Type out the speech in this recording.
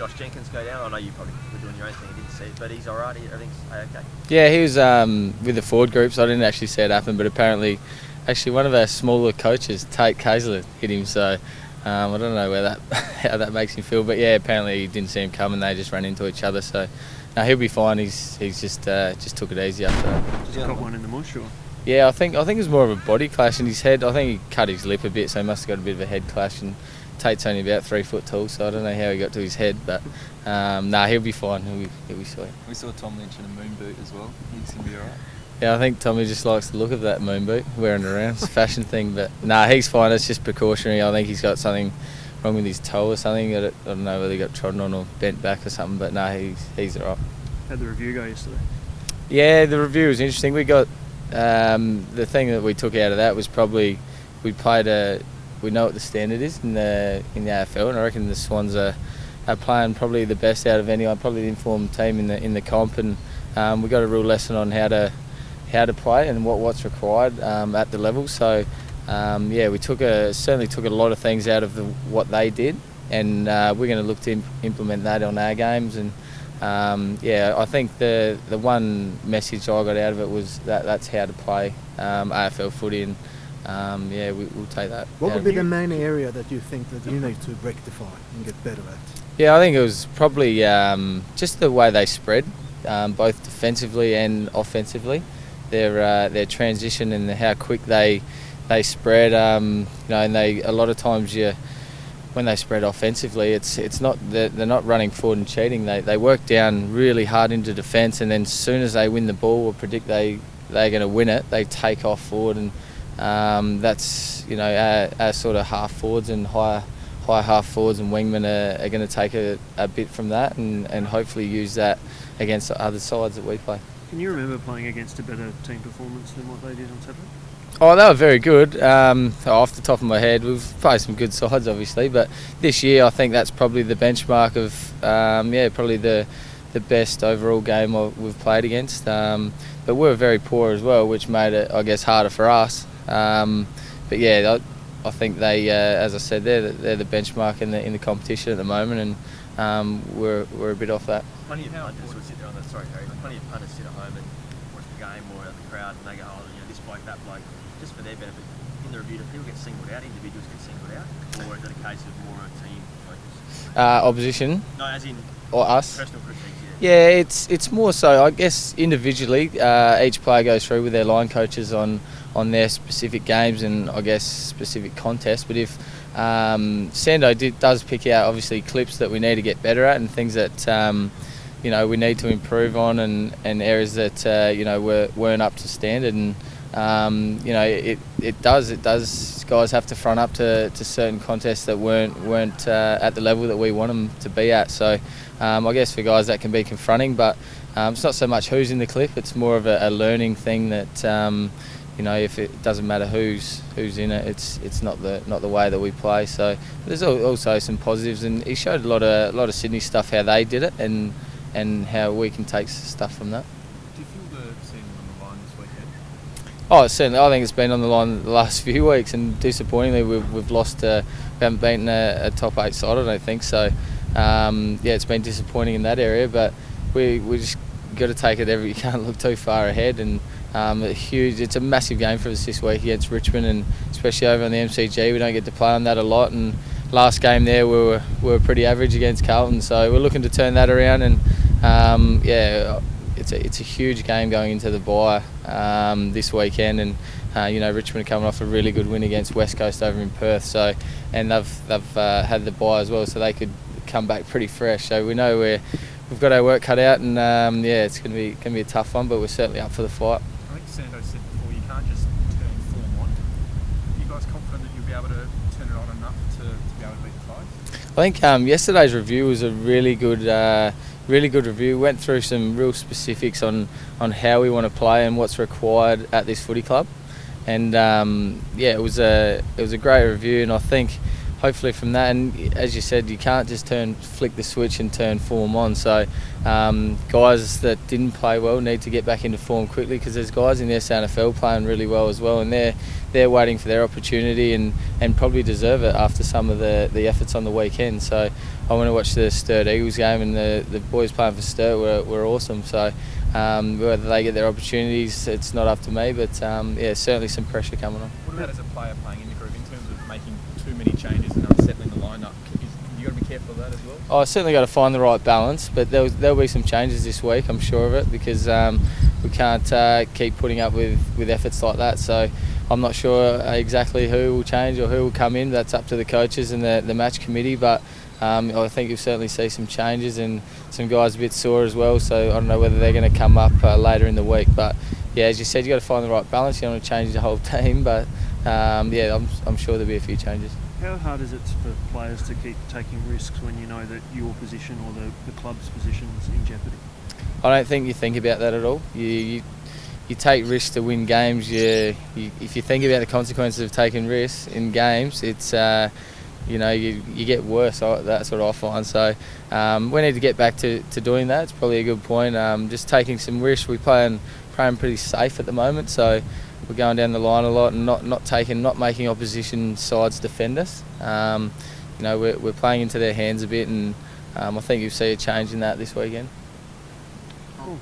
Josh Jenkins go down? I know you probably were doing your own thing and didn't see it, but he's alright. Everything's okay. Yeah, he was with the forward group, so I didn't actually see it happen. But apparently, one of our smaller coaches, Tate Kazler, hit him. So I don't know how that makes him feel. But yeah, apparently he didn't see him come, and they just ran into each other. So no, he'll be fine. He's just took it easy after that. Just got one in the mush, or? Yeah, I think it was more of a body clash in his head. I think he cut his lip a bit, so he must have got a bit of a head clash. And Tate's only about 3 foot tall, so I don't know how he got to his head, but he'll be fine. He'll be sweet. We saw Tom Lynch in a moon boot as well. He's going to be alright. Yeah, I think Tommy just likes the look of that moon boot, wearing it around. It's a fashion thing, but he's fine. It's just precautionary. I think he's got something wrong with his toe or something. I don't know whether he got trodden on or bent back or something, but he's alright. How'd the review go yesterday? Yeah, the review was interesting. We got the thing that we took out of that was probably we know what the standard is in the AFL, and I reckon the Swans are playing probably the best out of anyone, probably the informed team in the comp, and we got a real lesson on how to play and what's required at the level. So we certainly took a lot of things out of what they did, and we're going to look to implement that on our games. And I think the one message I got out of it was that's how to play AFL footy, and we'll take that. What would be the main area that you think that you need to rectify and get better at? Yeah, I think it was probably just the way they spread, both defensively and offensively. Their transition and how quick they spread. And a lot of times when they spread offensively, it's not they're not running forward and cheating. They work down really hard into defence, and then as soon as they win the ball or predict they're going to win it, they take off forward, and that's our sort of half forwards and high half forwards and wingmen are going to take a bit from that and hopefully use that against the other sides that we play. Can you remember playing against a better team performance than what they did on Saturday? Oh, they were very good. Off the top of my head, we've played some good sides, obviously, but this year I think that's probably the benchmark of probably the best overall game we've played against. But we were very poor as well, which made it, I guess, harder for us. I think they, as I said, they're the benchmark in the competition at the moment, and we're a bit off that. Plenty of punters would sit there plenty of punters sit at home and watch the game or at the crowd, and they go, this bloke, that bloke, just for their benefit. In the review, do people get singled out? Individuals get singled out, or is it a case of more a team focus? Opposition? No, as in or us. Personal critiques. Yeah, it's more so, I guess, individually. Each player goes through with their line coaches on their specific games and, I guess, specific contests. But if Sando does pick out, obviously, clips that we need to get better at and things that, we need to improve on and areas that, weren't up to standard. And, it does. Guys have to front up to certain contests that weren't at the level that we want them to be at. So, I guess for guys that can be confronting, but it's not so much who's in the clip. It's more of a learning thing that if it doesn't matter who's in it, it's not the way that we play. So there's also some positives, and he showed a lot of Sydney stuff how they did it and how we can take stuff from that. Do you feel the season on the line this weekend? Oh, certainly. I think it's been on the line the last few weeks, and disappointingly, we've lost. We haven't beaten a top 8 side, I don't think. So, it's been disappointing in that area. But we just got to take it you can't look too far ahead. And it's a massive game for us this week against Richmond, and especially over on the MCG. We don't get to play on that a lot. And last game there, we were pretty average against Carlton. So we're looking to turn that around. And it's a huge game going into the bye this weekend, and Richmond are coming off a really good win against West Coast over in Perth. So, and they've had the bye as well, so they could come back pretty fresh. So we know we've got our work cut out, and it's going to be a tough one, but we're certainly up for the fight. I think Sando said before, you can't just turn form on. Are you guys confident that you'll be able to turn it on enough to be able to beat the Tigers? I think yesterday's review was a really good review. Went through some real specifics on how we want to play and what's required at this footy club, and it was a great review. And I think hopefully from that, and as you said, you can't just flick the switch and turn form on. So guys that didn't play well need to get back into form quickly, because there's guys in the SNFL playing really well as well, and they're waiting for their opportunity and probably deserve it after some of the efforts on the weekend. So I want to watch the Sturt Eagles game, and the boys playing for Sturt were awesome. So whether they get their opportunities, it's not up to me, but yeah, certainly some pressure coming on. What about as a player playing in the group in terms of making too many changes and unsettling the lineup? You got to be careful of that as well. I certainly got to find the right balance, but there'll be some changes this week, I'm sure of it, because we can't keep putting up with efforts like that. So I'm not sure exactly who will change or who will come in. That's up to the coaches and the match committee, but I think you'll certainly see some changes and some guys a bit sore as well. So I don't know whether they're going to come up later in the week, but yeah, as you said, you got to find the right balance. You don't want to change the whole team, but yeah, I'm sure there'll be a few changes. How hard is it for players to keep taking risks when you know that your position or the club's position is in jeopardy? I don't think you think about that at all. You take risks to win games. If you think about the consequences of taking risks in games, it's you get worse. That's what I find. So we need to get back to doing that. It's probably a good point. Just taking some risks. We're playing pretty safe at the moment, so we're going down the line a lot and not making opposition sides defend us. We're playing into their hands a bit, and I think you'll see a change in that this weekend. Cool.